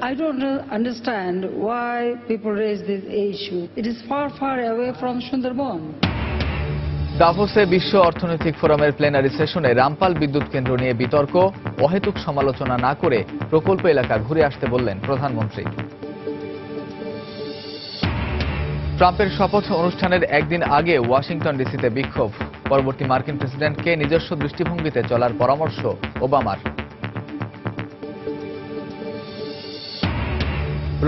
I don't understand why people raise this issue. It is far, far away from Sundarban. দাভোসে বিশ্ব অর্থনৈতিক ফোরামের plenary সেশনে রামপাল বিদ্যুৎ কেন্দ্র নিয়ে বিতর্ক, অহেতুক সমালোচনা না করে প্রকল্প এলাকা ঘুরে আসতে বললেন প্রধানমন্ত্রী। ট্রাম্পের শপথ অনুষ্ঠানের একদিন আগে ওয়াশিংটন ডিসিতে বিক্ষোভ, পরবর্তী মার্কিন প্রেসিডেন্টকে নিজস্ব দৃষ্টিভঙ্গিতে চলার পরামর্শ ওবামার।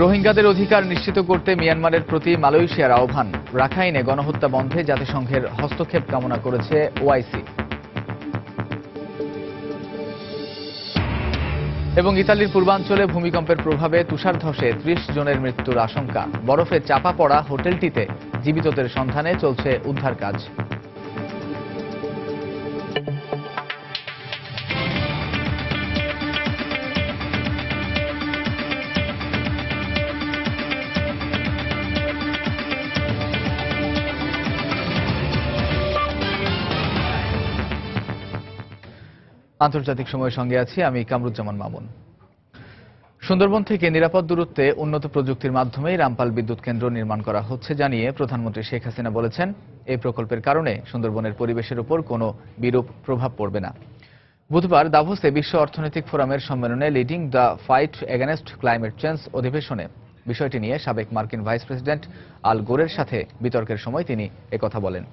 রোহিঙ্গাদের অধিকার নিশ্চিত করতে মিয়ানমারের প্রতি মালয়েশিয়ার আহ্বান, রাখাইনে গণহত্যা বন্ধে জাতিসংঘের হস্তক্ষেপ কামনা করেছে ওআইসি। এবং ইতালির পূর্বাঞ্চলে ভূমিকম্পের প্রভাবে তুষারধসে ৩০ জনের মৃত্যুর আশঙ্কা, বরফে চাপা পড়া হোটেলটিতে জীবিতদের সন্ধানে চলছে উদ্ধার কাজ। আন্তর্জাতিক সময়ের সঙ্গে আছি আমি কামরুজ্জামান মামুন। সুন্দরবন থেকে নিরাপদ দূরত্বে উন্নত প্রযুক্তির মাধ্যমে রামপাল বিদ্যুৎ কেন্দ্র নির্মাণ করা হচ্ছে জানিয়ে প্রধানমন্ত্রী শেখ হাসিনা বলেছেন, এই প্রকল্পের কারণে সুন্দরবনের পরিবেশের উপর কোনো বিরূপ প্রভাব পড়বে না। বুধবার দাভোসে বিশ্ব অর্থনৈতিক ফোরামের সম্মেলনে leading the fight against climate change অধিবেশনে বিষয়টি নিয়ে সাবেক মার্কিন ভাইস প্রেসিডেন্ট আল গোরের সাথে বিতর্কের সময় তিনি একথা বলেন।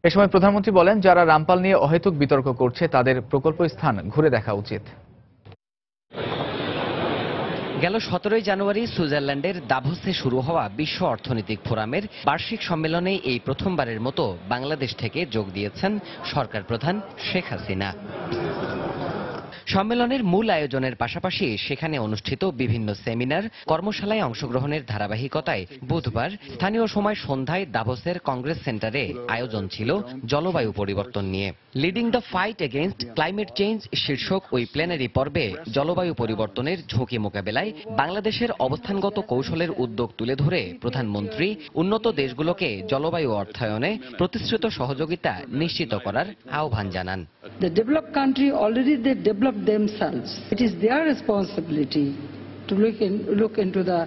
এ সময় প্রধানমন্ত্রী বলেন, যারা রামপাল নিয়ে অহেতুক বিতর্ক করছে তাদের প্রকল্প স্থান ঘুরে দেখা উচিত। গেল 17 জানুয়ারি সুইজারল্যান্ডের দাভোসে শুরু হওয়া বিশ্ব অর্থনৈতিক ফোরামের বার্ষিক সম্মেলনে এই প্রথমবারের মতো বাংলাদেশ থেকে যোগ দিয়েছেন সরকার প্রধান শেখ হাসিনা। সম্মেলনের মূল আয়োজনের পাশাপাশি সেখানে অনুষ্ঠিত বিভিন্ন সেমিনার, কর্মশালায় অংশগ্রহণের ধারাবাহিকতায় বুধবার স্থানীয় সময় সন্ধ্যায় দাভোসের কংগ্রেস সেন্টারে আয়োজন ছিল জলবায়ু পরিবর্তন নিয়ে। Leading the fight against climate change শীর্ষক ওই প্লেনারি পর্বে জলবায়ু পরিবর্তনের ঝুঁকি মোকাবেলায় বাংলাদেশের অবস্থানগত কৌশলের উদ্যোগ তুলে ধরে প্রধানমন্ত্রী উন্নত দেশগুলোকে জলবায়ু অর্থায়নে প্রতিশ্রুত সহযোগিতা নিশ্চিত করার আহ্বান জানান। The developed country already they developed themselves. It is their responsibility to look into the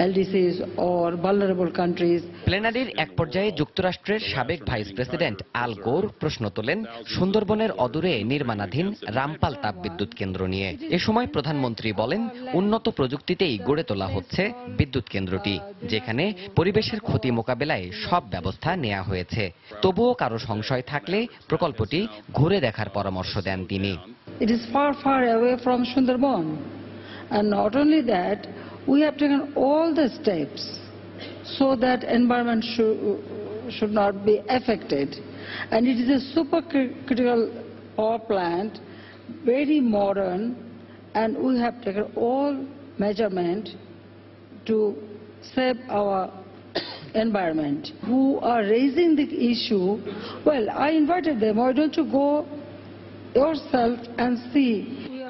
LDCs or vulnerable countries. প্লেনারির এক পর্যায়ে যুক্তরাষ্ট্রের সাবেক ভাইস প্রেসিডেন্ট আল গোর প্রশ্ন তোলেন সুন্দরবনের অদূরে নির্মাণাধীন রামপাল তাপবিদ্যুৎ কেন্দ্র নিয়ে। এ সময় প্রধানমন্ত্রী বলেন, উন্নত প্রযুক্তিতেই গড়ে তোলা হচ্ছে বিদ্যুৎ কেন্দ্রটি, যেখানে পরিবেশের ক্ষতি মোকাবেলায় সব ব্যবস্থা নেওয়া হয়েছে। তবুও কারো সংশয় থাকলে প্রকল্পটি ঘুরে দেখার পরামর্শ দেন তিনি। It is far, far away from Sundarban. And not only that, we have taken all the steps so that environment should not be affected. And it is a supercritical power plant, very modern, and we have taken all measurement to save our environment. Who are raising the issue, well, I invited them, why don't you go yourself and see.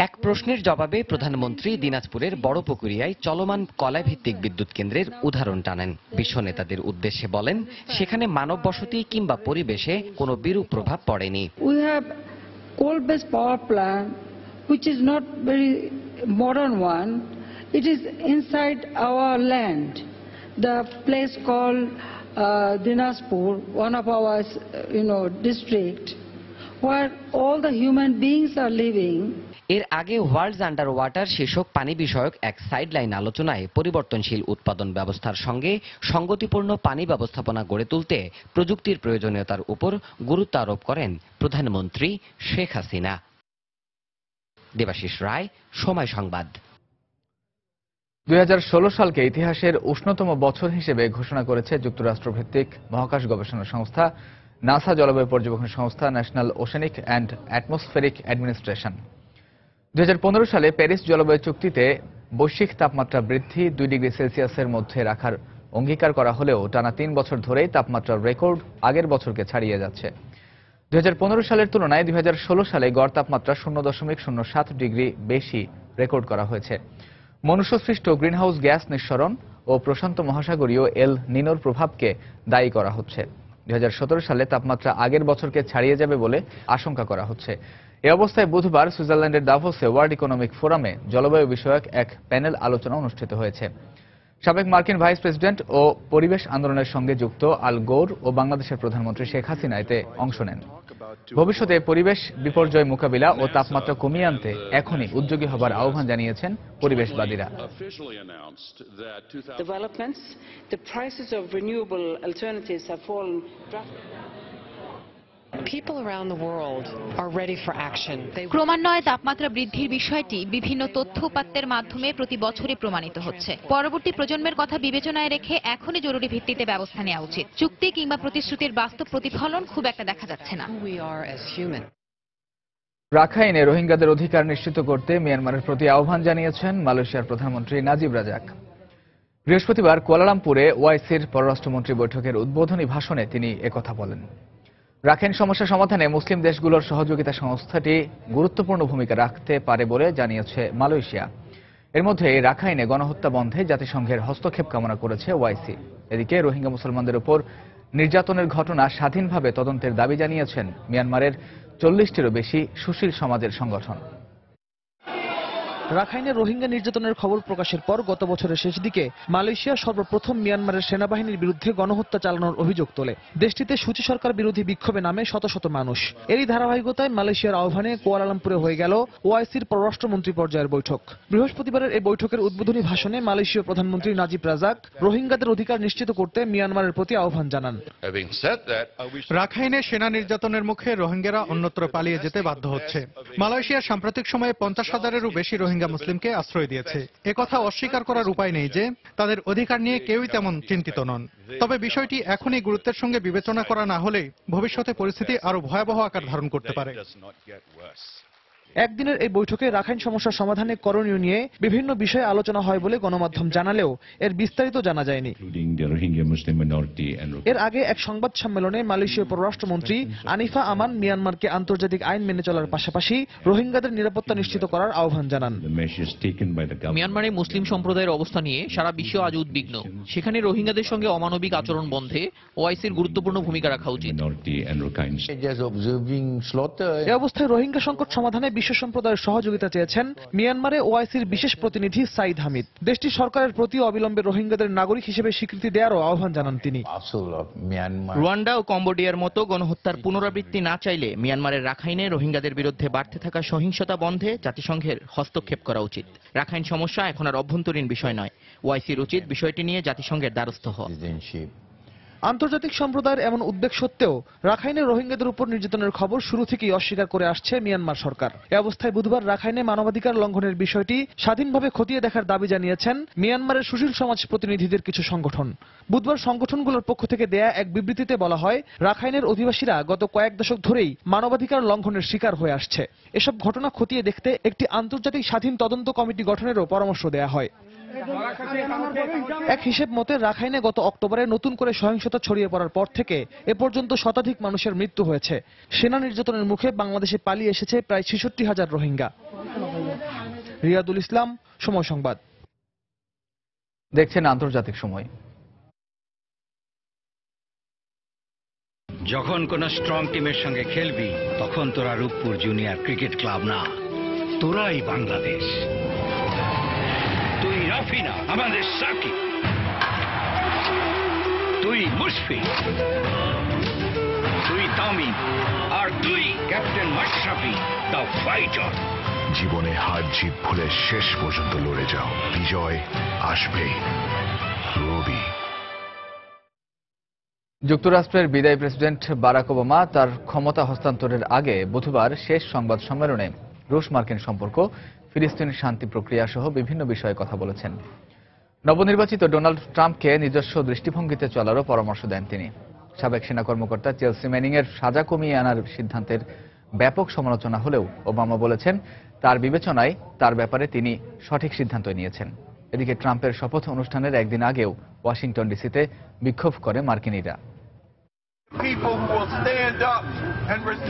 এক প্রশ্নের জবাবে প্রধানমন্ত্রী দিনাজপুরের বড়পুকুরিয়ায় চলমান কয়লাভিত্তিক বিদ্যুৎ কেন্দ্রের উদাহরণ টানেন। বিশ্ব নেতাদের উদ্দেশ্যে বলেন, সেখানে মানব বসতি কিংবা পরিবেশে কোনো বিরূপ প্রভাব পড়েনি। We have coal-based power plant, which is not very modern one. It is inside our land. The place called Dinajpur, one of our district, where all the human beings are living. এর আগে world's under water শীর্ষক পানি বিষয়ক এক sideline আলোচনায় পরিবর্তনশীল উৎপাদন ব্যবস্থার সঙ্গে সঙ্গতিপূর্ণ পানি ব্যবস্থাপনা গড়ে তুলতে প্রযুক্তির প্রয়োজনীয়তার উপর গুরুত্ব আরোপ করেন প্রধানমন্ত্রী শেখ হাসিনা। দেবাশিস রায়, সময় সংবাদ। 2016 সালকে ইতিহাসের উষ্ণতম বছর হিসেবে ঘোষণা করেছে যুক্তরাষ্ট্রভিত্তিক মহাকাশ গবেষণা সংস্থা নাসা, জলবায়ু পর্যবেক্ষণ সংস্থা national oceanic and atmospheric administration. 2015 সালে প্যারিস জলবায়ু চুক্তিতে বৈশ্বিক তাপমাত্রা বৃদ্ধি 2 ডিগ্রি সেলসিয়াসের মধ্যে রাখার অঙ্গীকার করা হলেও টানা 3 বছর ধরেই তাপমাত্রার রেকর্ড আগের বছরকে ছাড়িয়ে যাচ্ছে। 2015 সালের তুলনায় 2016 সালে গড় তাপমাত্রা 0.07 ডিগ্রি বেশি রেকর্ড করা হয়েছে। মনুষ্যসৃষ্ট গ্রিনহাউস গ্যাস নিঃসরণ ও প্রশান্ত মহাসাগরীয় এল নিনোর প্রভাবকে দায়ী করা হচ্ছে। 2017 সালে তাপমাত্রা আগের বছরকে ছাড়িয়ে যাবে বলে আশঙ্কা করা হচ্ছে। এই অবস্থায় বুধবার সুইজারল্যান্ডের দাভোসে ওয়ার্ল্ড ইকোনমিক ফোরামে জলবায়ু বিষয়ক এক প্যানেল আলোচনা অনুষ্ঠিত হয়েছে। সাবেক মার্কিন ভাইস প্রেসিডেন্ট ও পরিবেশ আন্দোলনের সঙ্গে যুক্ত আল গোর ও বাংলাদেশের প্রধানমন্ত্রী শেখ হাসিনা এতে অংশ নেন। ভবিষ্যতে পরিবেশ বিপর্যয় মোকাবিলা ও তাপমাত্রা কমিয়ে আনতে এখনই উদ্যোগী হবার আহ্বান জানিয়েছেন পরিবেশবাদীরা। Developments, the prices of renewable alternatives have fallen drastically. People around the world are ready for action. ক্রমান্বয়ে তাপমাত্রা বৃদ্ধির বিষয়টি বিভিন্ন তথ্য উপাত্তের মাধ্যমে প্রতি বছরই প্রমাণিত হচ্ছে। পরবর্তী প্রজন্মের কথা বিবেচনায় রেখে এখনই জরুরি ভিত্তিতে ব্যবস্থা নেওয়া উচিত। চুক্তি কিংবা প্রতিশ্রুতির বাস্তব প্রতিফলন খুব একটা দেখা যাচ্ছে না। We are as human. রাখাইনে রোহিঙ্গাদের অধিকার নিশ্চিত করতে মিয়ানমারের প্রতি আহ্বান জানিয়েছেন মালয়েশিয়ার প্রধানমন্ত্রী নাজিব রাজাক। বৃহস্পতিবার কুয়ালালামপুরে ওআইসির পররাষ্ট্রমন্ত্রী বৈঠকের উদ্বোধনী ভাষণে তিনি একথা বলেন। রাখাইন সমস্যা সমাধানে মুসলিম দেশগুলোর সহযোগিতা সংস্থাটি গুরুত্বপূর্ণ ভূমিকা রাখতে পারে বলে জানিয়েছে মালয়েশিয়া। এর মধ্যে রাখাইনে গণহত্যা বন্ধে জাতিসংঘের হস্তক্ষেপ কামনা করেছে ওআইসি। এদিকে রোহিঙ্গা মুসলমানদের উপর নির্যাতনের ঘটনা স্বাধীনভাবে তদন্তের দাবি জানিয়েছেন মিয়ানমারের 40টিরও বেশি সুশীল সমাজের সংগঠন। রাখাইনে রোহিঙ্গা নির্যাতনের খবর প্রকাশের পর গত বছরের শেষ দিকে মালয়েশিয়া সর্বপ্রথম মিয়ানমারের সেনাবাহিনীর বিরুদ্ধে গণহত্যা চালানোর অভিযোগ তোলে। দেশটিতে সূচি সরকার বিরোধী বিক্ষোভে নামে শত শত মানুষ। এরই ধারাবাহিকতায় মালয়েশিয়ার আহ্বানে কুয়ালালামপুরে হয়ে গেল ওআইসির পররাষ্ট্রমন্ত্রী পর্যায়ের বৈঠক। বৃহস্পতিবারের এই বৈঠকের উদ্বোধনী ভাষণে মালয়েশীয় প্রধানমন্ত্রী নাজিব রাজাক রোহিঙ্গাদের অধিকার নিশ্চিত করতে মিয়ানমারের প্রতি আহ্বান জানান। রাখাইনে সেনা নির্যাতনের মুখে রোহিঙ্গারা অন্যত্র পালিয়ে যেতে বাধ্য হচ্ছে। মালয়েশিয়া সাম্প্রতিক সময়ে 50,000-এরও বেশি রোহিঙ্গা মুসলিমকে আশ্রয় দিয়েছে। একথা অস্বীকার করার উপায় নেই যে তাদের অধিকার নিয়ে কেউই তেমন চিন্তিত নন। তবে বিষয়টি এখনই গুরুত্বের সঙ্গে বিবেচনা করা না হলে ভবিষ্যতে পরিস্থিতি আরো ভয়াবহ আকার ধারণ করতে পারে। একদিনের এই বৈঠকে রাখাইন সমস্যার সমাধানে করণীয় নিয়ে বিভিন্ন বিষয়ে আলোচনা হয় বলে গণমাধ্যম জানালেও এর বিস্তারিত জানা যায়নি। এর আগে এক সংবাদ সম্মেলনে মালয়েশীয় পররাষ্ট্রমন্ত্রী আনিফা আমান মিয়ানমারকে আন্তর্জাতিক আইন মেনে চলার পাশাপাশি রোহিঙ্গাদের নিরাপত্তা নিশ্চিত করার আহ্বান জানান। মিয়ানমারে মুসলিম সম্প্রদায়ের অবস্থা নিয়ে সারা বিশ্ব আজ উদ্বিগ্ন। সেখানে রোহিঙ্গাদের সঙ্গে অমানবিক আচরণ বন্ধে ওআইসির গুরুত্বপূর্ণ ভূমিকা রাখা উচিত। এই অবস্থায় রোহিঙ্গা সংকট সমাধানে বিশ্ব সম্প্রদায়ের সহযোগিতা চেয়েছেন মিয়ানমারে ওআইসির বিশেষ প্রতিনিধি সাইদ হামিদ। দেশটির সরকারের প্রতি অবিলম্বে রোহিঙ্গাদের নাগরিক হিসেবে স্বীকৃতি দেওয়ারও আহ্বান জানান তিনি। রুয়ান্ডা ও কম্বোডিয়ার মতো গণহত্যার পুনরাবৃত্তি না চাইলে মিয়ানমারের রাখাইনে রোহিঙ্গাদের বিরুদ্ধে বাড়তে থাকা সহিংসতা বন্ধে জাতিসংঘের হস্তক্ষেপ করা উচিত। রাখাইন সমস্যা এখন আর অভ্যন্তরীণ বিষয় নয়। ওআইসির উচিত বিষয়টি নিয়ে জাতিসংঘের দ্বারস্থ হওয়া। আন্তর্জাতিক সম্প্রদায়ের এমন উদ্বেগ সত্ত্বেও রাখাইনে রোহিঙ্গাদের উপর নির্যাতনের খবর শুরু থেকেই অস্বীকার করে আসছে মিয়ানমার সরকার। এ অবস্থায় বুধবার রাখাইনে মানবাধিকার লঙ্ঘনের বিষয়টি স্বাধীনভাবে খতিয়ে দেখার দাবি জানিয়েছেন মিয়ানমারের সুশীল সমাজ প্রতিনিধিদের কিছু সংগঠন। বুধবার সংগঠনগুলোর পক্ষ থেকে দেয়া এক বিবৃতিতে বলা হয়, রাখাইনের অধিবাসীরা গত কয়েক দশক ধরেই মানবাধিকার লঙ্ঘনের শিকার হয়ে আসছে। এসব ঘটনা খতিয়ে দেখতে একটি আন্তর্জাতিক স্বাধীন তদন্ত কমিটি গঠনেরও পরামর্শ দেয়া হয়। এক হিসেব মতে রাখাইনে গত অক্টোবরে নতুন করে সহিংসতা ছড়িয়ে পড়ার পর থেকে এ পর্যন্ত শতাধিক মানুষের মৃত্যু হয়েছে। সেনা নির্যাতনের মুখে বাংলাদেশে পালিয়ে এসেছে প্রায় 66,000 রোহিঙ্গা। রিয়াদুল ইসলাম, সময় সংবাদ। দেখছেন আন্তর্জাতিক সময়। যখন কোন স্ট্রং টিমের সঙ্গে খেলবি তখন তোরা রূপপুর জুনিয়র ক্রিকেট ক্লাব না, তোরাই বাংলাদেশ। তুই রাফিনা আমাদের সাকিব, তুই মুশফিক, তুই তামিম, আর তুই ক্যাপ্টেন মাশরাফি দ্য ফাইটার। জীবনে হার জিত ভুলে শেষ পর্যন্ত লড়ে যাও, বিজয় আসবেই। রবি। যুক্তরাষ্ট্রের বিদায়ী প্রেসিডেন্ট বারাক ওবামা তার ক্ষমতা হস্তান্তরের আগে বুধবার শেষ সংবাদ সম্মেলনে রুশ মার্কিন সম্পর্ক, ফিলিস্তিন শান্তি প্রক্রিয়া সহ বিভিন্ন বিষয়ে কথা বলেছেন। নবনির্বাচিত ডোনাল্ড ট্রাম্পকে নিজস্ব দৃষ্টিভঙ্গিতে চলারও পরামর্শ দেন তিনি। সাবেক সেনা কর্মকর্তা চেলসি ম্যানিংয়ের সাজা কমিয়ে আনার সিদ্ধান্তের ব্যাপক সমালোচনা হলেও ওবামা বলেছেন তার বিবেচনায় তার ব্যাপারে তিনি সঠিক সিদ্ধান্ত নিয়েছেন। এদিকে ট্রাম্পের শপথ অনুষ্ঠানের একদিন আগেও ওয়াশিংটন ডিসিতে বিক্ষোভ করে মার্কিনীরা।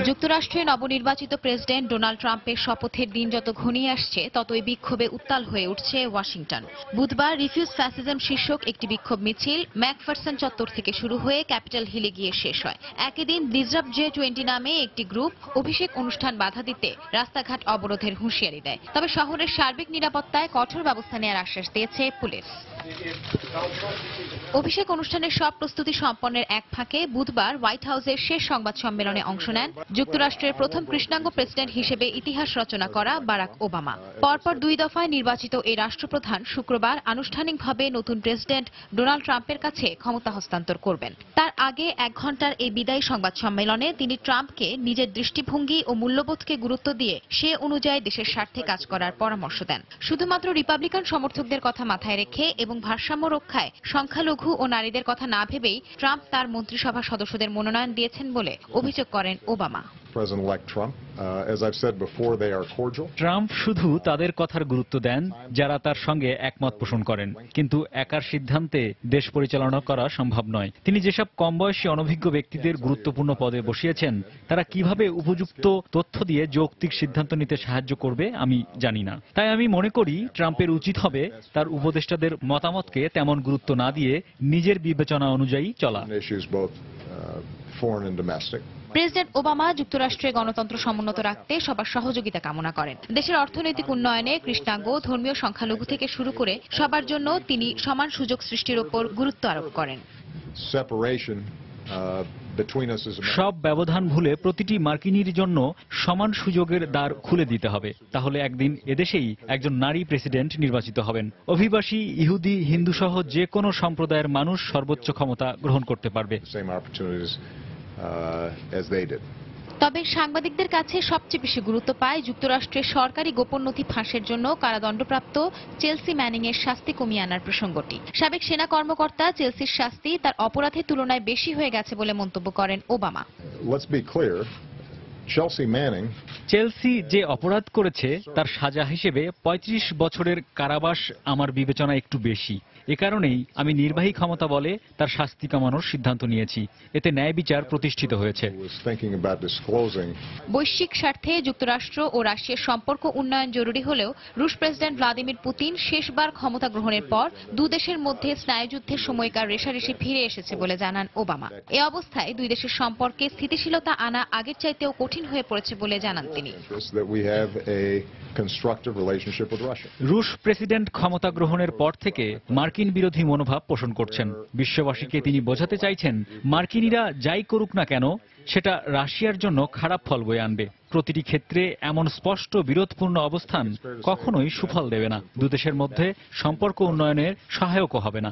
যুক্তরাষ্ট্রে নবনির্বাচিত প্রেসিডেন্ট ডোনাল্ড ট্রাম্পের শপথের দিন যত ঘনিয়ে আসছে ততই বিক্ষোভে উত্তাল হয়ে উঠছে ওয়াশিংটন। বুধবার রিফিউজ ফ্যাসিজম শীর্ষক একটি বিক্ষোভ মিছিল ম্যাকফারসন চত্বর থেকে শুরু হয়ে ক্যাপিটাল হিলে গিয়ে শেষ হয়। একই দিন ডিসরাপ্ট J20 নামে একটি গ্রুপ অভিষেক অনুষ্ঠান বাধা দিতে রাস্তাঘাট অবরোধের হুঁশিয়ারি দেয়। তবে শহরের সার্বিক নিরাপত্তায় কঠোর ব্যবস্থা নেওয়ার আশ্বাস দিয়েছে পুলিশ। অভিষেক অনুষ্ঠানের সব প্রস্তুতি সম্পন্নের এক ফাঁকে বুধবার হোয়াইট হাউসের শেষ সংবাদ সম্মেলনে অংশ নেন যুক্তরাষ্ট্রের প্রথম কৃষ্ণাঙ্গ প্রেসিডেন্ট হিসেবে ইতিহাস রচনা করা বারাক ওবামা। পরপর 2 দফায় নির্বাচিত এই রাষ্ট্রপ্রধান শুক্রবার আনুষ্ঠানিকভাবে নতুন প্রেসিডেন্ট ডোনাল্ড ট্রাম্পের কাছে ক্ষমতা হস্তান্তর করবেন। তার আগে 1 ঘণ্টার এই বিদায়ী সংবাদ সম্মেলনে তিনি ট্রাম্পকে নিজের দৃষ্টিভঙ্গি ও মূল্যবোধকে গুরুত্ব দিয়ে সে অনুযায়ী দেশের স্বার্থে কাজ করার পরামর্শ দেন। শুধুমাত্র রিপাবলিকান সমর্থকদের কথা মাথায় রেখে এবং ভারসাম্য রক্ষায় সংখ্যালঘু ও নারীদের কথা না ভেবেই ট্রাম্প তার মন্ত্রিসভা সদস্যদের মনোনয়ন দিয়েছেন বলে অভিযোগ করেন ওবামা। ট্রাম্প শুধু তাদের কথার গুরুত্ব দেন যারা তার সঙ্গে একমত পোষণ করেন, কিন্তু একার সিদ্ধান্তে দেশ পরিচালনা করা সম্ভব নয়। তিনি যেসব কম বয়সী অনভিজ্ঞ ব্যক্তিদের গুরুত্বপূর্ণ পদে বসিয়েছেন তারা কিভাবে উপযুক্ত তথ্য দিয়ে যৌক্তিক সিদ্ধান্ত নিতে সাহায্য করবে আমি জানি না। তাই আমি মনে করি ট্রাম্পের উচিত হবে তার উপদেষ্টাদের মতামতকে তেমন গুরুত্ব না দিয়ে নিজের বিবেচনা অনুযায়ী চলা। প্রেসিডেন্ট ওবামা যুক্তরাষ্ট্রে গণতন্ত্র সমুন্নত রাখতে সবার সহযোগিতা কামনা করেন। দেশের অর্থনৈতিক উন্নয়নে কৃষ্ণাঙ্গ, ধর্মীয় সংখ্যালঘু থেকে শুরু করে সবার জন্য তিনি সমান সুযোগ সৃষ্টির উপর গুরুত্ব আরোপ করেন। সব ব্যবধান ভুলে প্রতিটি মার্কিনীর জন্য সমান সুযোগের দ্বার খুলে দিতে হবে। তাহলে একদিন এদেশেই একজন নারী প্রেসিডেন্ট নির্বাচিত হবেন। অভিবাসী, ইহুদি, হিন্দু সহ যে কোনো সম্প্রদায়ের মানুষ সর্বোচ্চ ক্ষমতা গ্রহণ করতে পারবে। তবে সাংবাদিকদের কাছে সবচেয়ে বেশি গুরুত্ব পায় যুক্তরাষ্ট্রের সরকারি গোপন নথি ফাঁসের জন্য কারাদণ্ডপ্রাপ্ত চেলসি ম্যানিং এর শাস্তি কমিয়ে আনার প্রসঙ্গটি। সাবেক সেনা কর্মকর্তা চেলসির শাস্তি তার অপরাধের তুলনায় বেশি হয়ে গেছে বলে মন্তব্য করেন ওবামা। চেলসি যে অপরাধ করেছে তার সাজা হিসেবে 35 বছরের কারাবাস আমার বিবেচনা একটু বেশি। এ কারণেই আমি নির্বাহী ক্ষমতা বলে তার শাস্তি কমানোর সিদ্ধান্ত নিয়েছি। এতে ন্যায় বিচার প্রতিষ্ঠিত হয়েছে। বৈশ্বিক স্বার্থে যুক্তরাষ্ট্র ও রাশিয়ার সম্পর্ক উন্নয়ন জরুরি হলেও রুশ প্রেসিডেন্ট ভ্লাদিমির পুতিন শেষবার ক্ষমতা গ্রহণের পর দুই দেশের মধ্যে স্নায়ুযুদ্ধের সময়কার রেষারেষি ফিরে এসেছে বলে জানান ওবামা। এ অবস্থায় দুই দেশের সম্পর্কে স্থিতিশীলতা আনা আগের চাইতেও কঠিন হয়ে পড়েছে বলে জানান তিনি। রুশ প্রেসিডেন্ট ক্ষমতা গ্রহণের পর থেকে মার্কিন বিরোধী মনোভাব পোষণ করছেন। বিশ্ববাসীকে তিনি বোঝাতে চাইছেন মার্কিনীরা যাই করুক না কেন সেটা রাশিয়ার জন্য খারাপ ফল বয়ে আনবে। প্রতিটি ক্ষেত্রে এমন স্পষ্ট বিরোধপূর্ণ অবস্থান কখনোই সুফল দেবে না, দুদেশের মধ্যে সম্পর্ক উন্নয়নের সহায়কও হবে না।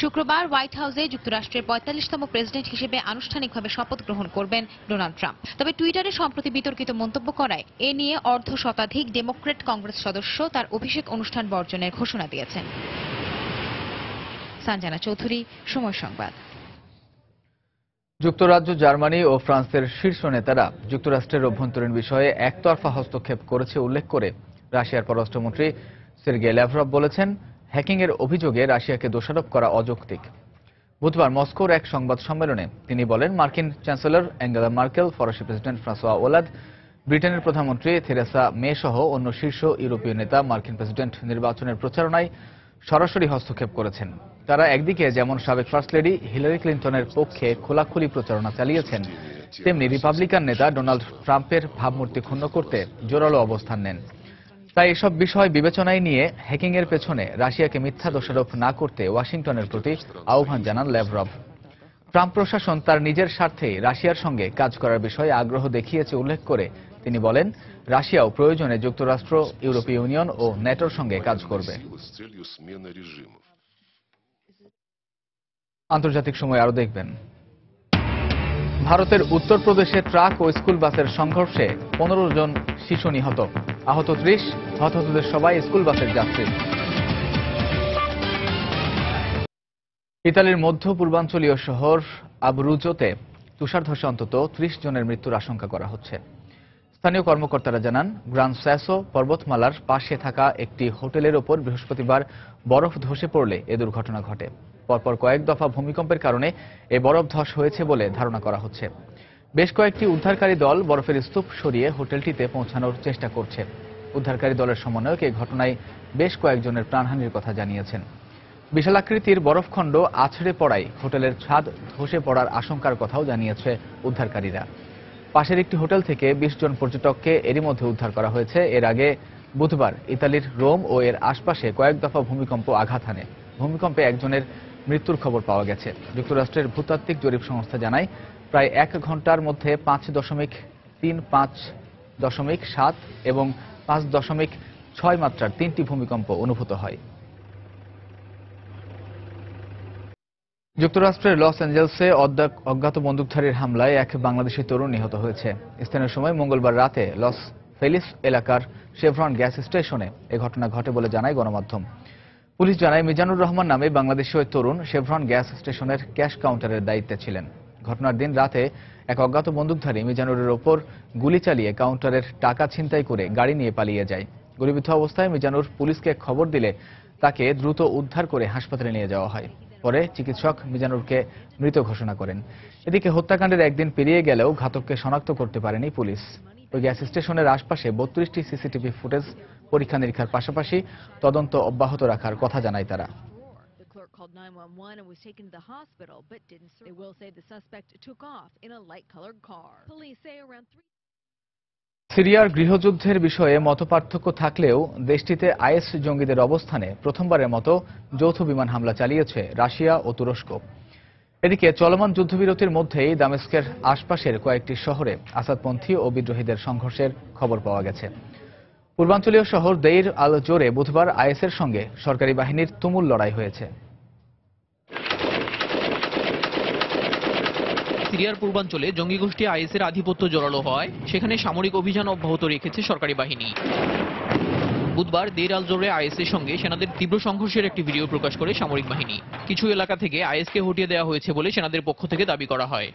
শুক্রবার হোয়াইট হাউসে যুক্তরাষ্ট্রের 45তম প্রেসিডেন্ট হিসেবে আনুষ্ঠানিকভাবে শপথ গ্রহণ করবেন ডোনাল্ড ট্রাম্প। তবে টুইটারে সম্প্রতি বিতর্কিত মন্তব্য করায় এ নিয়ে অর্ধশতাধিক ডেমোক্র্যাট কংগ্রেস সদস্য তার অভিষেক অনুষ্ঠান বর্জনের ঘোষণা দিয়েছেন। সঞ্জনা চৌধুরী, সময় সংবাদ। যুক্তরাজ্য, জার্মানি ও ফ্রান্সের শীর্ষ নেতারা যুক্তরাষ্ট্রের অভ্যন্তরীণ বিষয়ে একতরফা হস্তক্ষেপ করেছে উল্লেখ করে রাশিয়ার পররাষ্ট্রমন্ত্রী সের্গেই ল্যাভরভ বলেছেন, হ্যাকিংয়ের অভিযোগে রাশিয়াকে দোষারোপ করা অযৌক্তিক। বুধবার মস্কোর এক সংবাদ সম্মেলনে তিনি বলেন, মার্কিন চ্যান্সেলর অ্যাঙ্গেলা মার্কেল, ফরাসি প্রেসিডেন্ট ফ্রাঁসোয়া ওলাদ, ব্রিটেনের প্রধানমন্ত্রী থেরেসা মে সহ অন্য শীর্ষ ইউরোপীয় নেতা মার্কিন প্রেসিডেন্ট নির্বাচনের প্রচারণায় সরাসরি হস্তক্ষেপ করেছেন। তারা একদিকে যেমন সাবেক ফার্স্ট লেডি হিলারি ক্লিন্টনের পক্ষে খোলাখুলি প্রচারণা চালিয়েছেন, তেমনি রিপাবলিকান নেতা ডোনাল্ড ট্রাম্পের ভাবমূর্তি ক্ষুণ্ণ করতে জোরালো অবস্থান নেন। তাই এসব বিষয় বিবেচনায় নিয়ে হ্যাকিংয়ের পেছনে রাশিয়াকে মিথ্যা দোষারোপ না করতে ওয়াশিংটনের প্রতি আহ্বান জানান ল্যাভরভ। ট্রাম্প প্রশাসন তার নিজের স্বার্থে রাশিয়ার সঙ্গে কাজ করার বিষয়ে আগ্রহ দেখিয়েছে উল্লেখ করে তিনি বলেন, রাশিয়াও প্রয়োজনে যুক্তরাষ্ট্র, ইউরোপীয় ইউনিয়ন ও ন্যাটোর সঙ্গে কাজ করবে। আন্তর্জাতিক সময় আরো দেখবেন। ভারতের উত্তরপ্রদেশে ট্রাক ও স্কুল বাসের সংঘর্ষে 15 জন শিশু নিহত, আহত 30, হতাহতদের সবাই স্কুল বাসের যাত্রী। ইতালির মধ্য পূর্বাঞ্চলীয় শহর আব্রুজোতে তুষারধসে অন্তত 30 জনের মৃত্যুর আশঙ্কা করা হচ্ছে। স্থানীয় কর্মকর্তারা জানান, গ্রান স্যাসো পর্বতমালার পাশে থাকা একটি হোটেলের ওপর বৃহস্পতিবার বরফ ধসে পড়লে এ দুর্ঘটনা ঘটে। পরপর কয়েক দফা ভূমিকম্পের কারণে এই বরফ ধস হয়েছে বলে ধারণা করা হচ্ছে। বেশ কয়েকটি উদ্ধারকারী দল বরফের স্তূপ সরিয়ে হোটেলটিতে পৌঁছানোর চেষ্টা করছে। উদ্ধারকারী দলের সমন্বয়ক এই ঘটনায় বেশ কয়েকজনের প্রাণহানির কথা জানিয়েছেন। বিশালাকৃতির বরফখণ্ড আছড়ে পড়ায় হোটেলের ছাদ ধসে পড়ার আশঙ্কার কথাও জানিয়েছে উদ্ধারকারীরা। পাশের একটি হোটেল থেকে 20 জন পর্যটককে এরই মধ্যে উদ্ধার করা হয়েছে। এর আগে বুধবার ইতালির রোম ও এর আশপাশে কয়েক দফা ভূমিকম্প আঘাত হানে। ভূমিকম্পে একজনের মৃত্যুর খবর পাওয়া গেছে। যুক্তরাষ্ট্রের ভূতাত্ত্বিক জরিপ সংস্থা জানায় প্রায় 1 ঘন্টার মধ্যে 5.3, 5.7 এবং 5.6 মাত্রার 3টি ভূমিকম্প অনুভূত হয়। যুক্তরাষ্ট্রের লস অ্যাঞ্জেলসে অজ্ঞাত বন্দুকধারীর হামলায় এক বাংলাদেশি তরুণ নিহত হয়েছে। স্থানীয় সময় মঙ্গলবার রাতে লস ফেলিস এলাকার শেভরন গ্যাস স্টেশনে এ ঘটনা ঘটে বলে জানায় গণমাধ্যম। পুলিশ জানায় মিজানুর রহমান নামে বাংলাদেশি ওই তরুণ শেভরন গ্যাস স্টেশনের ক্যাশ কাউন্টারের দায়িত্বে ছিলেন। ঘটনার দিন রাতে এক অজ্ঞাত বন্দুকধারী মিজানুরের ওপর গুলি চালিয়ে কাউন্টারের টাকা ছিনতাই করে গাড়ি নিয়ে পালিয়ে যায়। গুলিবিদ্ধ অবস্থায় মিজানুর পুলিশকে খবর দিলে তাকে দ্রুত উদ্ধার করে হাসপাতালে নিয়ে যাওয়া হয়। পরে চিকিৎসক মিজানুরকে মৃত ঘোষণা করেন। এদিকে হত্যাকাণ্ডের একদিন পেরিয়ে গেলেও ঘাতককে শনাক্ত করতে পারেনি পুলিশ। ওই গ্যাস স্টেশনের আশপাশে 32টি সিসিটিভি ফুটেজ পরীক্ষা নিরীক্ষার পাশাপাশি তদন্ত অব্যাহত রাখার কথা জানায় তারা। Called 911 and was taken to the hospital, but didn't. They will say the suspect took off in a light-colored car. Police say around 3. সিরিয়ার গৃহযুদ্ধের বিষয়ে মতপার্থক্য থাকলেও দেশটিতে আইএস জঙ্গিদের অবস্থানে প্রথমবারের মতো যৌথ বিমান হামলা চালিয়েছে রাশিয়া ও তুরস্ক। এদিকে চলমান যুদ্ধবিরতির মধ্যেই দামেস্কের আশপাশের কয়েকটি শহরে আসাদপন্থী ও বিদ্রোহীদের সংঘর্ষের খবর পাওয়া গেছে। পূর্বাঞ্চলীয় শহর দেইর আল জোরে বুধবার আইএসের সঙ্গে সরকারি বাহিনীর তুমুল লড়াই হয়েছে। সিরিয়ার পূর্বাঞ্চলে জঙ্গি গোষ্ঠী আইএসের আধিপত্য জোরালো হয়, সেখানে সামরিক অভিযান অব্যাহত রেখেছে সরকারি বাহিনী। বুধবার দেইর আল জোরে আইএসের সঙ্গে সেনাদের তীব্র সংঘর্ষের একটি ভিডিও প্রকাশ করে সামরিক বাহিনী। কিছু এলাকা থেকে আইএসকে হটিয়ে দেওয়া হয়েছে বলে সেনাদের পক্ষ থেকে দাবি করা হয়।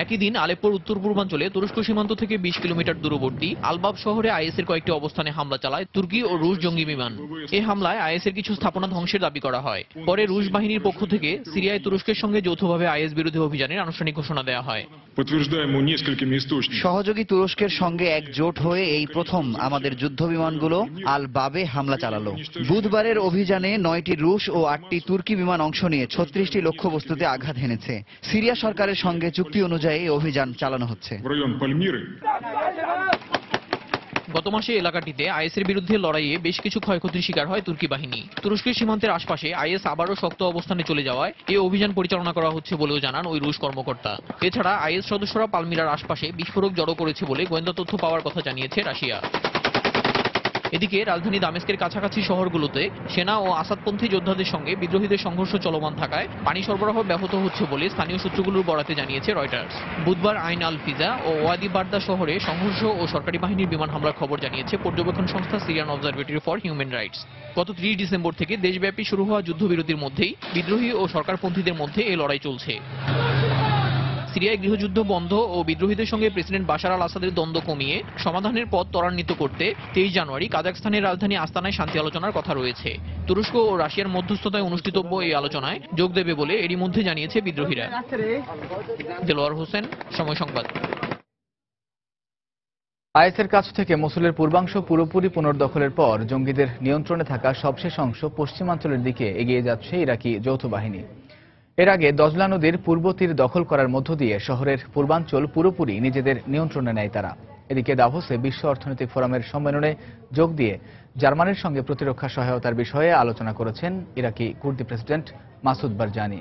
একই দিন আলেপ্পোর উত্তর পূর্বাঞ্চলে তুরস্ক সীমান্ত থেকে 20 কিলোমিটার দূরবর্তী আলবাব শহরে আইএসের কয়েকটি অবস্থানে হামলা চালায় তুর্কি ও রুশ জঙ্গি বিমান। এই হামলায় আইএসের কিছু স্থাপনা ধ্বংসের দাবি করা হয়। পরে রুশ বাহিনীর পক্ষ থেকে সিরিয়ায় তুরস্কের সঙ্গে যৌথভাবে আইএস বিরোধী অভিযানের আনুষ্ঠানিক ঘোষণা দেওয়া হয়। সহযোগী তুরস্কের সঙ্গে একজোট হয়ে এই প্রথম আমাদের যুদ্ধ বিমানগুলো আল বাবে হামলা চালালো। বুধবারের অভিযানে 9টি রুশ ও 8টি তুর্কি বিমান অংশ নিয়ে 36টি লক্ষ্যবস্তুতে আঘাত হেনেছে। সিরিয়া সরকারের সঙ্গে চুক্তি অনুযায়ী অভিযান চালানো হচ্ছে। গত মাসে এলাকাটিতে আইএসের বিরুদ্ধে লড়াইয়ে বেশ কিছু ক্ষয়ক্ষতির শিকার হয় তুর্কি বাহিনী। তুরস্কের সীমান্তের আশপাশে আইএস আবারও শক্ত অবস্থানে চলে যাওয়ায় এই অভিযান পরিচালনা করা হচ্ছে বলেও জানান ওই রুশ কর্মকর্তা। এছাড়া আইএস সদস্যরা পালমিরার আশপাশে বিস্ফোরক জড়ো করেছে বলে গোয়েন্দা তথ্য পাওয়ার কথা জানিয়েছে রাশিয়া। এদিকে রাজধানী দামেস্কের কাছাকাছি শহরগুলোতে সেনা ও আসাদপন্থী যোদ্ধাদের সঙ্গে বিদ্রোহীদের সংঘর্ষ চলমান থাকায় পানি সরবরাহ ব্যাহত হচ্ছে বলে স্থানীয় সূত্রগুলোর বরাতে জানিয়েছে রয়টার্স। বুধবার আইন আল ফিজা ও ওয়াদি বার্দা শহরে সংঘর্ষ ও সরকারি বাহিনীর বিমান হামলার খবর জানিয়েছে পর্যবেক্ষণ সংস্থা Syrian observatory for human rights. গত 30 ডিসেম্বর থেকে দেশব্যাপী শুরু হওয়া যুদ্ধবিরতির মধ্যেই বিদ্রোহী ও সরকারপন্থীদের মধ্যে এই লড়াই চলছে। সিরিয়ায় গৃহযুদ্ধ বন্ধ ও বিদ্রোহীদের সঙ্গে প্রেসিডেন্ট বাশার আল আসাদের দ্বন্দ্ব কমিয়ে সমাধানের পথ ত্বরান্বিত করতে 23 জানুয়ারি কাজাখস্তানের রাজধানী আস্তানায় শান্তি আলোচনার কথা রয়েছে। তুরস্ক ও রাশিয়ার মধ্যস্থতায় অনুষ্ঠিতব্য এই আলোচনায় যোগ দেবে বলে এরই মধ্যে জানিয়েছে বিদ্রোহীরা। দেলোয়ার হোসেন, সময় সংবাদ। আইএসের কাছ থেকে মসুলের পূর্বাংশ পুরোপুরি পুনর্দখলের পর জঙ্গিদের নিয়ন্ত্রণে থাকা সবশেষ অংশ পশ্চিমাঞ্চলের দিকে এগিয়ে যাচ্ছে ইরাকি যৌথ বাহিনী। এর আগে দজলা নদীর পূর্ব তীর দখল করার মধ্য দিয়ে শহরের পূর্বাঞ্চল পুরোপুরি নিজেদের নিয়ন্ত্রণে নেয় তারা। এদিকে দাভোসে বিশ্ব অর্থনৈতিক ফোরামের সম্মেলনে যোগ দিয়ে জার্মানির সঙ্গে প্রতিরক্ষা সহায়তার বিষয়ে আলোচনা করেছেন ইরাকি কুর্দি প্রেসিডেন্ট মাসুদ বারজানি।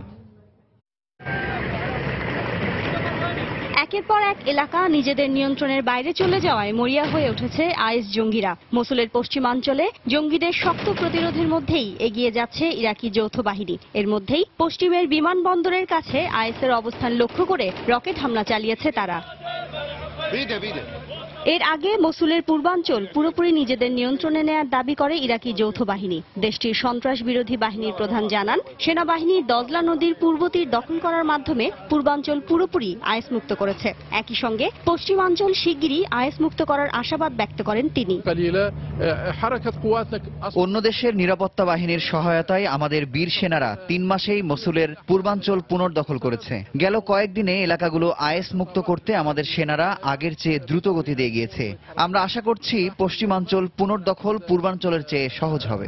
একের পর এক এলাকা নিজেদের নিয়ন্ত্রণের বাইরে চলে যাওয়ায় মরিয়া হয়ে উঠেছে আইএস জঙ্গিরা। মসুলের পশ্চিমাঞ্চলে জঙ্গিদের শক্ত প্রতিরোধের মধ্যেই এগিয়ে যাচ্ছে ইরাকি যৌথ বাহিনী। এর মধ্যেই পশ্চিমের বিমানবন্দরের কাছে আইএসের অবস্থান লক্ষ্য করে রকেট হামলা চালিয়েছে তারা। এর আগে মসুলের পূর্বাঞ্চল পুরোপুরি নিজেদের নিয়ন্ত্রণে নেয়ার দাবি করে ইরাকি যৌথ বাহিনী। দেশটির সন্ত্রাস বিরোধী বাহিনীর প্রধান জানান, সেনাবাহিনী দজলা নদীর পূর্ব তীর দখল করার মাধ্যমে পূর্বাঞ্চল পুরোপুরি আইএস মুক্ত করেছে। একই সঙ্গে পশ্চিমাঞ্চল শিগগিরই আইএস মুক্ত করার আশাবাদ ব্যক্ত করেন তিনি। অন্য দেশের নিরাপত্তা বাহিনীর সহায়তায় আমাদের বীর সেনারা 3 মাসেই মসুলের পূর্বাঞ্চল পুনর্দখল করেছে। গেল কয়েকদিনে এলাকাগুলো আইএস মুক্ত করতে আমাদের সেনারা আগের চেয়ে দ্রুত গতিতে এগিয়েছে। আমরা আশা করছি পশ্চিমাঞ্চল পুনর্দখল পূর্বাঞ্চলের চেয়ে সহজ হবে।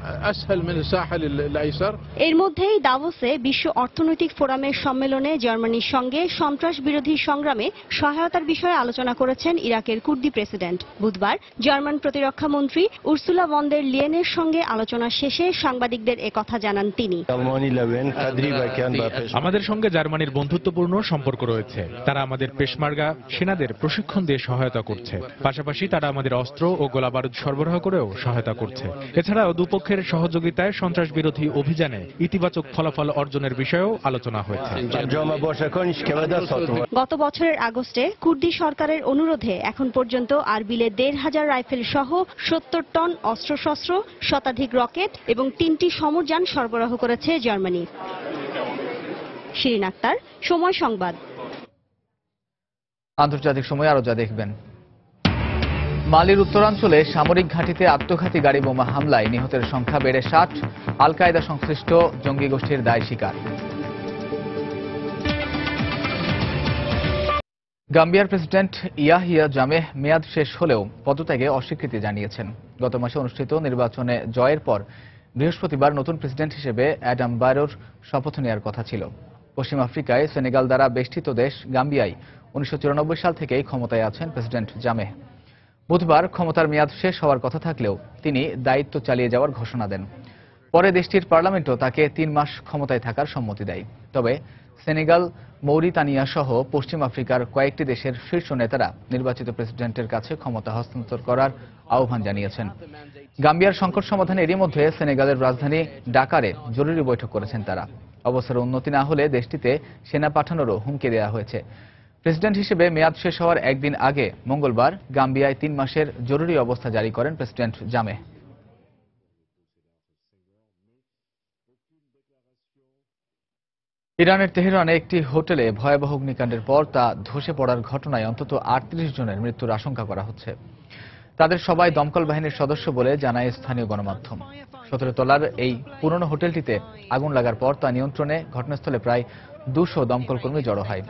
এর মধ্যেই দাভোসে বিশ্ব অর্থনৈতিক ফোরামের সম্মেলনে জার্মানির সঙ্গে সন্ত্রাস বিরোধী সংগ্রামে সহায়তার বিষয়ে আলোচনা করেছেন ইরাকের কুর্দি প্রেসিডেন্ট। বুধবার জার্মান প্রতিরক্ষা মন্ত্রী উর্সুলা ভন ডের লিয়েনের সঙ্গে আলোচনা শেষে সাংবাদিকদের একথা জানান তিনি। আমাদের সঙ্গে জার্মানির বন্ধুত্বপূর্ণ সম্পর্ক রয়েছে। তারা আমাদের পেশমার্গা সেনাদের প্রশিক্ষণ দিয়ে সহায়তা করছে। পাশাপাশি তারা আমাদের অস্ত্র ও গোলাবারুদ সরবরাহ করেও সহায়তা করছে। এছাড়াও দুপক্ষের সহযোগিতায় সন্ত্রাস বিরোধী অভিযানে ইতিবাচক ফলাফল অর্জনের বিষয়েও আলোচনা হয়েছে। গত বছরের আগস্টে কুর্দি সরকারের অনুরোধে এখন পর্যন্ত আরবিলে 1,500 রাইফেল সহ 70 টন অস্ত্রশস্ত্র, শতাধিক রকেট এবং 3টি সমরযান সরবরাহ করেছে জার্মানি। শিরিন আক্তার, সময় সংবাদ। আন্তর্জাতিক সময় আরো যা দেখবেন। মালির উত্তরাঞ্চলে সামরিক ঘাঁটিতে আত্মঘাতী গাড়ি বোমা হামলায় নিহতের সংখ্যা বেড়ে 60। আল কায়দা সংশ্লিষ্ট জঙ্গি গোষ্ঠীর দায় স্বীকার। গাম্বিয়ার প্রেসিডেন্ট ইয়াহিয়া জামেহ মেয়াদ শেষ হলেও পদত্যাগে অস্বীকৃতি জানিয়েছেন। গত মাসে অনুষ্ঠিত নির্বাচনে জয়ের পর বৃহস্পতিবার নতুন প্রেসিডেন্ট হিসেবে অ্যাডাম বারোর শপথ নেওয়ার কথা ছিল। পশ্চিম আফ্রিকায় সেনেগাল দ্বারা বেষ্টিত দেশ গাম্বিয়ায় 1994 সাল থেকেই ক্ষমতায় আছেন প্রেসিডেন্ট জামেহ। বুধবার ক্ষমতার মেয়াদ শেষ হওয়ার কথা থাকলেও তিনি দায়িত্ব চালিয়ে যাওয়ার ঘোষণা দেন। পরে দেশটির পার্লামেন্টও তাকে 3 মাস ক্ষমতায় থাকার সম্মতি দেয়। তবে সেনেগাল, মৌরিতানিয়া সহ পশ্চিম আফ্রিকার কয়েকটি দেশের শীর্ষ নেতারা নির্বাচিত প্রেসিডেন্টের কাছে ক্ষমতা হস্তান্তর করার আহ্বান জানিয়েছেন। গাম্বিয়ার সংকট সমাধানে এরই মধ্যে সেনেগালের রাজধানী ডাকারে জরুরি বৈঠক করেছেন তারা। অবস্থার উন্নতি না হলে দেশটিতে সেনা পাঠানোরও হুমকি দেওয়া হয়েছে। প্রেসিডেন্ট হিসেবে মেয়াদ শেষ হওয়ার একদিন আগে মঙ্গলবার গাম্বিয়ায় 3 মাসের জরুরি অবস্থা জারি করেন প্রেসিডেন্ট জামেহ। ইরানের তেহরানে একটি হোটেলে ভয়াবহ অগ্নিকাণ্ডের পর তা ধসে পড়ার ঘটনায় অন্তত 38 জনের মৃত্যুর আশঙ্কা করা হচ্ছে। তাদের সবাই দমকল বাহিনীর সদস্য বলে জানায় স্থানীয় গণমাধ্যম। 17 তলার এই পুরনো হোটেলটিতে আগুন লাগার পর তা নিয়ন্ত্রণে ঘটনাস্থলে প্রায় 200 দমকল কর্মী জড়ো হয়।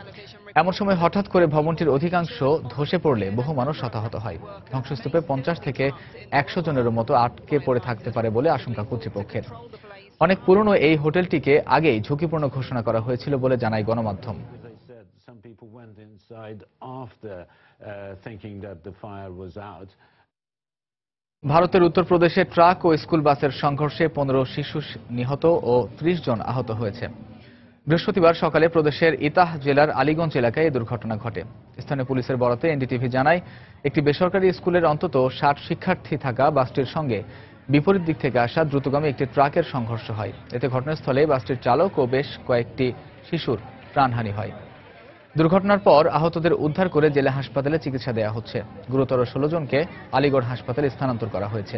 এমন সময় হঠাৎ করে ভবনটির অধিকাংশ ধসে পড়লে বহু মানুষ হতাহত হয়। ধ্বংসস্তূপে 50 থেকে 100 জনেরও মতো আটকে পড়ে থাকতে পারে বলে আশঙ্কা কর্তৃপক্ষের। অনেক পুরনো এই হোটেলটিকে আগেই ঝুঁকিপূর্ণ ঘোষণা করা হয়েছিল বলে জানায় গণমাধ্যম। ভারতের উত্তরপ্রদেশে ট্রাক ও স্কুল বাসের সংঘর্ষে 15 শিশু নিহত ও 30 জন আহত হয়েছে। বৃহস্পতিবার সকালে প্রদেশের ইতাহ জেলার আলীগঞ্জ এলাকায় এই দুর্ঘটনা ঘটে। স্থানীয় পুলিশের বরাতে এনডিটিভি জানায়, একটি বেসরকারি স্কুলের অন্তত 60 শিক্ষার্থী থাকা বাসটির সঙ্গে বিপরীত দিক থেকে আসা দ্রুতগামী একটি ট্রাকের সংঘর্ষ হয়। এতে ঘটনাস্থলে বাসটির চালক ও বেশ কয়েকটি শিশুর প্রাণহানি হয়। দুর্ঘটনার পর আহতদের উদ্ধার করে জেলা হাসপাতালে চিকিৎসা দেওয়া হচ্ছে। গুরুতর 16 জনকে আলীগড় হাসপাতালে স্থানান্তর করা হয়েছে।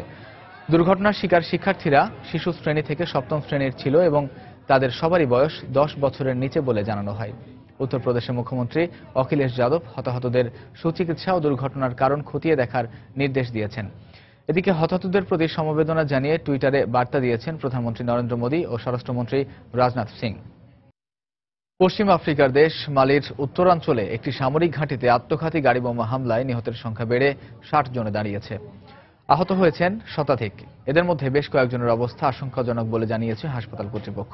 দুর্ঘটনার শিকার শিক্ষার্থীরা শিশু শ্রেণী থেকে 7ম শ্রেণীর ছিল এবং তাদের সবারই বয়স 10 বছরের নিচে বলে জানানো হয়। উত্তরপ্রদেশের মুখ্যমন্ত্রী অখিলেশ যাদব হতাহতদের সুচিকিৎসা ও দুর্ঘটনার কারণ খতিয়ে দেখার নির্দেশ দিয়েছেন। এদিকে হতাহতদের প্রতি সমবেদনা জানিয়ে টুইটারে বার্তা দিয়েছেন প্রধানমন্ত্রী নরেন্দ্র মোদী ও স্বরাষ্ট্রমন্ত্রী রাজনাথ সিং। পশ্চিম আফ্রিকার দেশ মালির উত্তরাঞ্চলে একটি সামরিক ঘাঁটিতে আত্মঘাতী গাড়ি বোমা হামলায় নিহতের সংখ্যা বেড়ে 60 জনে দাঁড়িয়েছে। আহত হয়েছেন শতাধিক। এদের মধ্যে বেশ কয়েকজনের অবস্থা আশঙ্কাজনক বলে জানিয়েছে হাসপাতাল কর্তৃপক্ষ।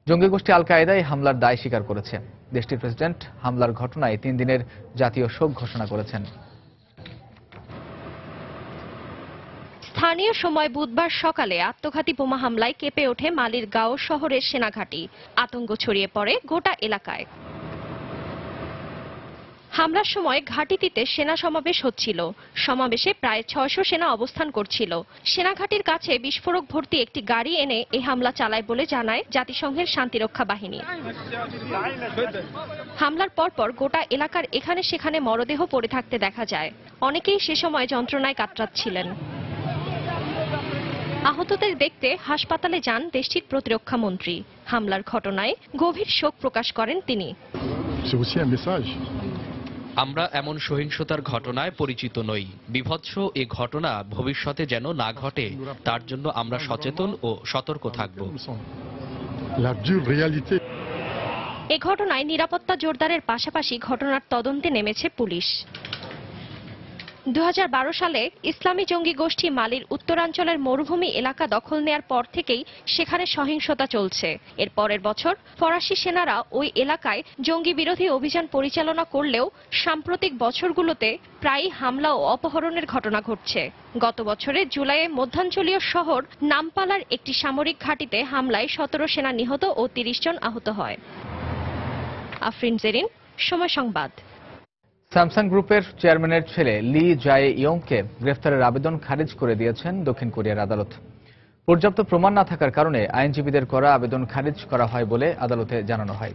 জঙ্গি গোষ্ঠী আল কায়দা এই হামলার দায় স্বীকার করেছে। দেশটির প্রেসিডেন্ট হামলার ঘটনায় 3 দিনের জাতীয় শোক ঘোষণা করেছেন। স্থানীয় সময় বুধবার সকালে আত্মঘাতী বোমা হামলায় কেঁপে ওঠে মালির গাঁও শহরের সেনাঘাঁটি। আতঙ্ক ছড়িয়ে পড়ে গোটা এলাকায়। হামলার সময় ঘাঁটিটিতে সেনা সমাবেশ হচ্ছিল। সমাবেশে প্রায় 600 সেনা অবস্থান করছিল। সেনাঘাঁটির কাছে বিস্ফোরক ভর্তি একটি গাড়ি এনে এই হামলা চালায় বলে জানায় জাতিসংঘের শান্তিরক্ষা বাহিনী। হামলার পরপর গোটা এলাকার এখানে সেখানে মরদেহ পড়ে থাকতে দেখা যায়। অনেকেই সে সময় যন্ত্রণায় কাতরাচ্ছিলেন। আহতদের দেখতে হাসপাতালে যান দেশটির প্রতিরক্ষা মন্ত্রী। হামলার ঘটনায় গভীর শোক প্রকাশ করেন তিনি। আমরা এমন সহিংসতার ঘটনায় পরিচিত নই। বিভৎস এ ঘটনা ভবিষ্যতে যেন না ঘটে তার জন্য আমরা সচেতন ও সতর্ক থাকব। এ ঘটনায় নিরাপত্তা জোরদারের পাশাপাশি ঘটনার তদন্তে নেমেছে পুলিশ। 2012 সালে ইসলামী জঙ্গি গোষ্ঠী মালির উত্তরাঞ্চলের মরুভূমি এলাকা দখল নেয়ার পর থেকেই সেখানে সহিংসতা চলছে। এর পরের বছর ফরাসি সেনারা ওই এলাকায় জঙ্গি বিরোধী অভিযান পরিচালনা করলেও সাম্প্রতিক বছরগুলোতে প্রায়ই হামলা ও অপহরণের ঘটনা ঘটছে। গত বছরের জুলাইয়ে মধ্যাঞ্চলীয় শহর নামপালার একটি সামরিক ঘাঁটিতে হামলায় 17 সেনা নিহত ও 30 জন আহত হয়। আফরিন জেরিন, সময় সংবাদ। স্যামসাং গ্রুপের চেয়ারম্যানের ছেলে লি জায়ে ইয়ংকে গ্রেফতারের আবেদন খারিজ করে দিয়েছেন দক্ষিণ কোরিয়ার আদালত। পর্যাপ্ত প্রমাণ না থাকার কারণে আইনজীবীদের করা আবেদন খারিজ করা হয় বলে আদালতে জানানো হয়।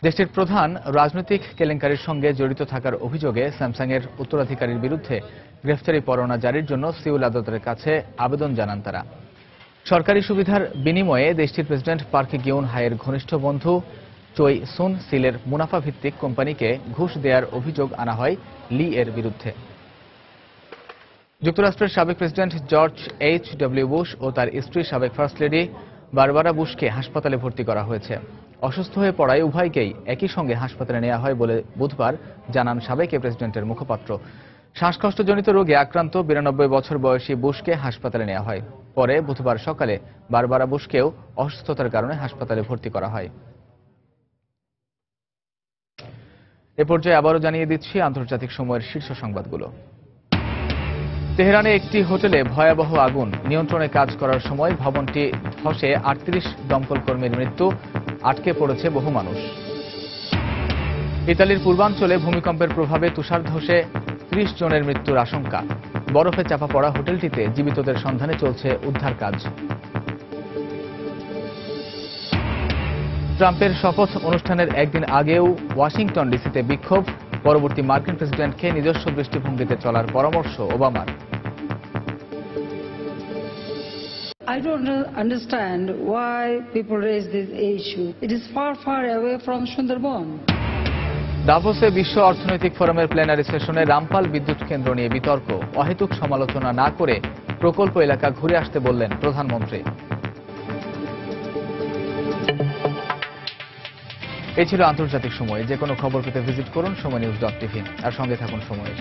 দেশটির প্রধান রাজনৈতিক কেলেঙ্কারির সঙ্গে জড়িত থাকার অভিযোগে স্যামসাংয়ের উত্তরাধিকারীর বিরুদ্ধে গ্রেফতারি পরোয়ানা জারির জন্য সিউল আদালতের কাছে আবেদন জানান তারা। সরকারি সুবিধার বিনিময়ে দেশটির প্রেসিডেন্ট পার্ক গিউন হাইয়ের ঘনিষ্ঠ বন্ধু চই সুন সিলের মুনাফা ভিত্তিক কোম্পানিকে ঘুষ দেওয়ার অভিযোগ আনা হয় লি এর বিরুদ্ধে। যুক্তরাষ্ট্রের সাবেক প্রেসিডেন্ট জর্জ H.W. বুশ ও তার স্ত্রী সাবেক ফার্স্ট লেডি বারবারা বুশকে হাসপাতালে ভর্তি করা হয়েছে। অসুস্থ হয়ে পড়ায় উভয়কেই একই সঙ্গে হাসপাতালে নেওয়া হয় বলে বুধবার জানান সাবেক প্রেসিডেন্টের মুখপাত্র। শ্বাসকষ্টজনিত রোগে আক্রান্ত 92 বছর বয়সী বুশকে হাসপাতালে নেওয়া হয়। পরে বুধবার সকালে বারবারা বুশকেও অসুস্থতার কারণে হাসপাতালে ভর্তি করা হয়। এ পর্যায়ে আবারও জানিয়ে দিচ্ছি আন্তর্জাতিক সময়ের শীর্ষ সংবাদগুলো। তেহরানে একটি হোটেলে ভয়াবহ আগুন। নিয়ন্ত্রণে কাজ করার সময় ভবনটি ধসে 38 দমকল কর্মীর মৃত্যু, আটকে পড়েছে বহু মানুষ। ইতালির পূর্বাঞ্চলে ভূমিকম্পের প্রভাবে তুষার ধসে 30 জনের মৃত্যুর আশঙ্কা। বরফে চাপা পড়া হোটেলটিতে জীবিতদের সন্ধানে চলছে উদ্ধার কাজ। ট্রাম্পের শপথ অনুষ্ঠানের একদিন আগেও ওয়াশিংটন ডিসিতে বিক্ষোভ। পরবর্তী মার্কিন প্রেসিডেন্টকে নিজস্ব দৃষ্টিভঙ্গিতে চলার পরামর্শ ওবামার। I don't understand why people raise this issue. It is far, far away from Sundarban. দাভোসে বিশ্ব অর্থনৈতিক ফোরামের প্ল্যানারি সেশনে রামপাল বিদ্যুৎ কেন্দ্র নিয়ে বিতর্ক। অহেতুক সমালোচনা না করে প্রকল্প এলাকা ঘুরে আসতে বললেন প্রধানমন্ত্রী। এই ছিল আন্তর্জাতিক সময়। যে কোনো খবর পেতে ভিজিট করুন সময়নিউজ.tv আর সঙ্গে থাকুন সময়ের।